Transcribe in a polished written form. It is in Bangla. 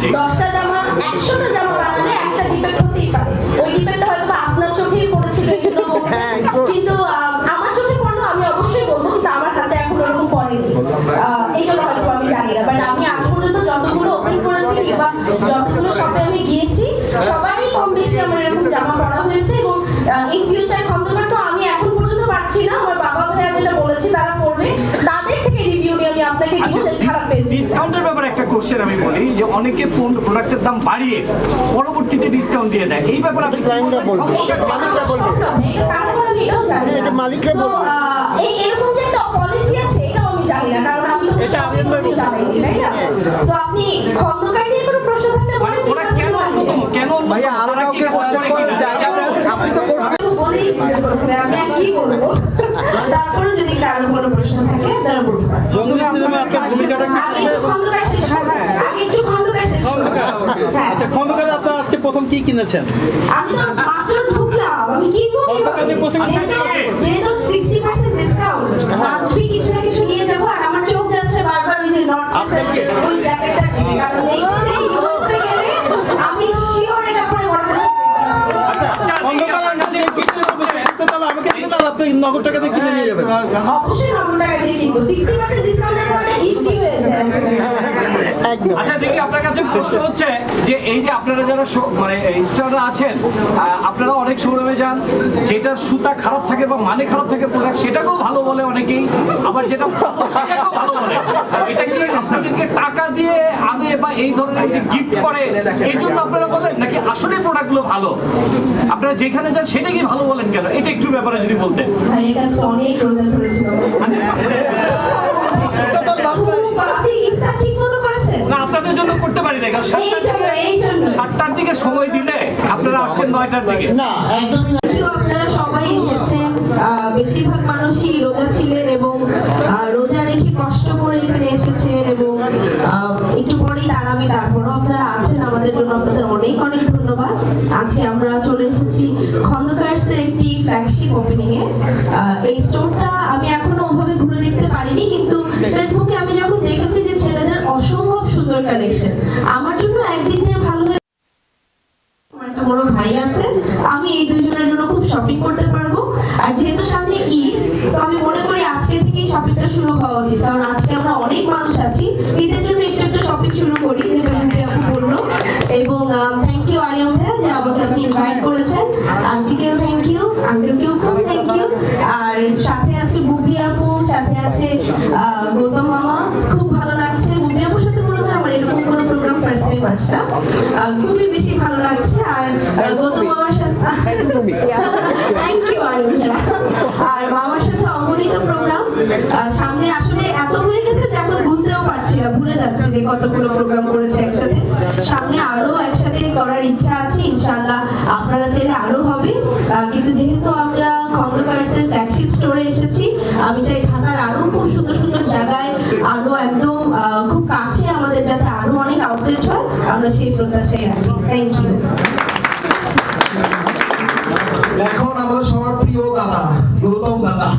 10টা জামা 100টা জামা বানালে একটা ডিফেক্ট হতেই পারে। ওই ডিফেক্টটা হয়তো আপনার চোখেই পড়েছিল এজন্য বলছি, কিন্তু আমার চোখে পড়লো আমি অবশ্যই বলবো, কিন্তু আমার হাতে এখন ওরকম পড়েনি, এই জন্য হয়তো আমি জানি না। বাট আমি আজ পর্যন্ত যতগুলো ওপেন করেছি কিংবা যতগুলো শপে আমি গিয়েছি সবারই কম বেশি আমার এরকম জামা পরা হয়েছে। এবং ইন ফিউচার খন্দকার তো আমি এখন পর্যন্ত পারছি না, আমার বাবা ভাইয়া যেটা বলেছি তারা পড়বে, তাদের থেকে রিভিউ নিয়ে আমি আপনাকে দিব যে খারাপ পেয়েছি। ডিসকাউন্টের ব্যাপারে একটা কোশ্চেন আমি বলি যে অনেকে প্রোডাক্টের দাম বাড়িয়ে পরবর্তীতে ডিসকাউন্ট দিয়ে দেয়, এই ব্যাপারে আপনি ক্লায়েন্টরা বলবে, মালিকরা বলবে, এটা মালিকরা বলবে। এরকম যে একটা পলিসি আছে এটাও আমি জানি না, কারণ আমি তো জানাইনি, তাই না? তো আপনি খন্দকার নিয়ে কোনো প্রশ্ন থাকলে মানে ওরা কেন ভাইয়া আরো কাউকে কোশ্চেন করার জায়গা দেন, আপনি তো করছেন। বলেই আমি আর কি বলবো, তারপরে যদি কারো কোনো প্রশ্ন থাকে তারা বলতে পারেন। জঙ্গলি সিনেমা আপনার ভূমিকাটা কি? আগে একটু খন্দকার শেষ করবো। হ্যাঁ, আচ্ছা, খন্দকারে আপনারা আজকে প্রথম কি কিনেছেন? আমি তো মাত্র ঢুকলাম, আমি কিনবো যেহেতু 60% ডিসকাউন্ট, মাস্ট বি কিছু না কিছু নিয়ে যাবো। আর আমার চোখ যাচ্ছে বারবার ওই যে নর্থ ওই জ্যাকেটটা, কারণ নেক্সট ডে ইউএসএ গেলে আমি শিওর এটা পরে বড় কিছু। আচ্ছা, খন্দকার আপনি কিনতে বলছেন, তাহলে আমাকে দিবেন আর আপনি নগদ টাকা দিয়ে কিনে নিয়ে যাবেন। অবশ্যই নগদ টাকা দিয়ে কিনবো, 60% ডিসকাউন্টের পরে গিফটই হয়ে যায় আসলে। একদম। আচ্ছা দেখি আপনার কাছে প্রশ্ন হচ্ছে যে এই যে আপনারা যারা মানে স্টাররা আছেন, আপনারা অনেক শোরুমে যান, যেটার সুতা খারাপ থাকে বা মানে খারাপ থাকে প্রোডাক্ট সেটাকেও ভালো বলে অনেকেই, আবার যেটা ভালো সেটাকেও ভালো বলে। এটা কি আপনাদেরকে টাকা দিয়ে আনে বা এই ধরনের যে গিফট করে এই জন্য আপনারা বলেন, নাকি আসলে প্রোডাক্টগুলো ভালো? আপনারা যেখানে যান সেটা কি ভালো বলেন কেন? এটা একটু ব্যাপারে যদি বলতেন। এর কাছে অনেক রোজান করেছিল। ঠিক মতো করেছেন না, আপনাদের জন্য করতে পারি না, কারণ এই জন্য 7টার দিকে সময় দিলে আপনারা আসছেন 9টার দিকে। না, একদমই না। আপনারা সবাই এসেছেন, বেশিরভাগ মানুষই রোজা ছিলেন এবং রোজা রেখে কষ্ট করে এখানে এসেছেন এবং একটু পরেই তারাবি, তারপরও আপনারা আছেন আমাদের জন্য, আপনাদের অনেক অনেক ধন্যবাদ। আজকে আমরা চলে এসেছি খন্দকার্সের একটি ফ্ল্যাগশিপ ওপেনিং এ। এই স্টোরটা আমি এখনো ওভাবে ঘুরে দেখতে পারিনি, কিন্তু ফেসবুকে আমি যখন দেখেছি যে ছেলেদের অসম্ভব সুন্দর কালেকশন, আমার জন্য একদিক দিয়ে ভালো হয়েছে। আমার একটা বড় ভাই আছে, আমি এই দুইজনের জন্য খুব শপিং করতে পারবো। আর যেহেতু সামনে ঈদ, তো আমি মনে করি আজকে থেকেই শপিংটা শুরু হওয়া উচিত, কারণ আজকে আমরা অনেক মানুষ আছি, ঈদের জন্য একটু একটু শপিং শুরু করি, যেটা আপনি বললো। এবং থ্যাংক ইউ আরিয়াম ভাইয়া যে আমাকে আপনি ইনভাইট করেছেন, আন্টিকেও থ্যাংক ইউ, আঙ্কেলকেও খুব থ্যাংক ইউ। আর সাথে আছে বুবি আপু, সাথে আছে গৌতম মামা, খুব ভালো লাগছে। বুবি আপুর সাথে মনে হয় আমার এরকম কোনো প্রোগ্রাম ফার্স্ট টাইম আসছে, খুবই বেশি ভালো লাগছে। আর গৌতম মামার সাথে থ্যাংক ইউ আরিয়াম, আর মামার সাথে অগণিত প্রোগ্রাম সামনে, আসলে এত হয়ে গেছে যে এখন গুনতেও পারছি না, ভুলে যাচ্ছি যে কতগুলো প্রোগ্রাম করেছে একসাথে। সামনে আরো একসাথে করার ইচ্ছা আছে, ইনশাআল্লাহ আপনারা চাইলে আরো হবে। কিন্তু যেহেতু আমরা খন্দকার্সের ফ্ল্যাগশিপ স্টোরে এসেছি, আমি চাই ঢাকার আরো খুব সুন্দর সুন্দর জায়গায়, আরো একদম খুব কাছে আমাদের যাতে আরো অনেক আউটলেট হয়, আমরা সেই প্রত্যাশাই রাখি। Thank you. এখন আমাদের সবার প্রিয় দাদা গৌতম দাদা।